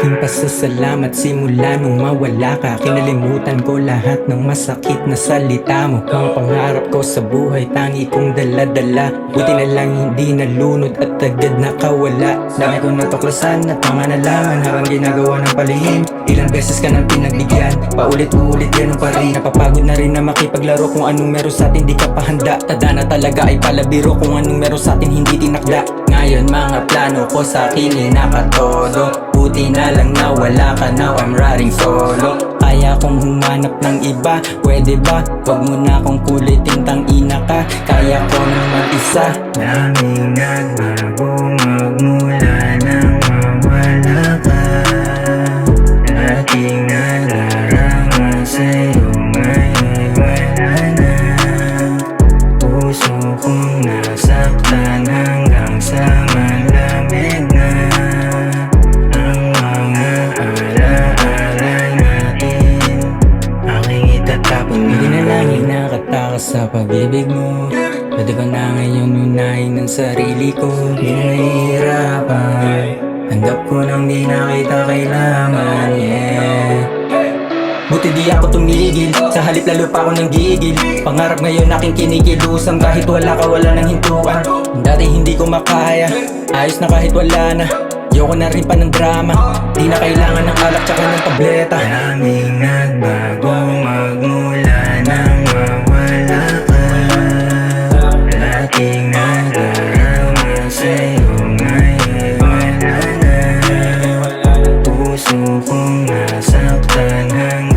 aking pasasalamat simula nung mawala ka. Kinalimutan ko lahat ng masakit na salita mo. Mga pangarap ko sa buhay tangi kong dala-dala. Buti na lang hindi nalunod at agad nakawala. Dami kong natuklasan at mga nalaman habang ginagawa ng palihim. Ilang beses ka nang pinagbigyan, paulit-ulit ganun pa rin. Napapagod na rin na makipaglaro kung anong meron sa atin di ka pa handa. Tada na talaga ay palabiro kung anong meron sa atin hindi tinakda. Ngayon mga plano ko sa akin ay nakatodo. Buti na lang na wala ka, now I'm riding solo. Kaya kong humanap ng iba, pwede ba? Wag mo na akong kulitin, tangina ka. Kaya ko nang mag-isa. Daming nagbago magmula nang mawala ka. Dating nalarangan sa'yo ngayon wala na. Puso kong nasaktan hanggang sa malamig na. Ang mga alaala natin aking itatapon na. Hindi na lang nakatakas sa pag-ibig mo. Pwede ba na ngayon unahin ang sarili ko? Di na nahihirapan, tanggap ko nang di na kita kailangan, yeah. Buti di ako tumigil, sa halip lalo pa ako nang gigil. Pangarap ngayon aking kinikilusam, kahit wala ka wala nang hintuan. Dati hindi ko makaya, ayos na kahit wala na. Ayoko na rin pa ng drama, di na kailangan ng alak tsaka ng tableta. Daming nagbago magmula nang mawala ka. Dating nadarama sa'yo ngayon wala na. Puso kong nasaktan hanggang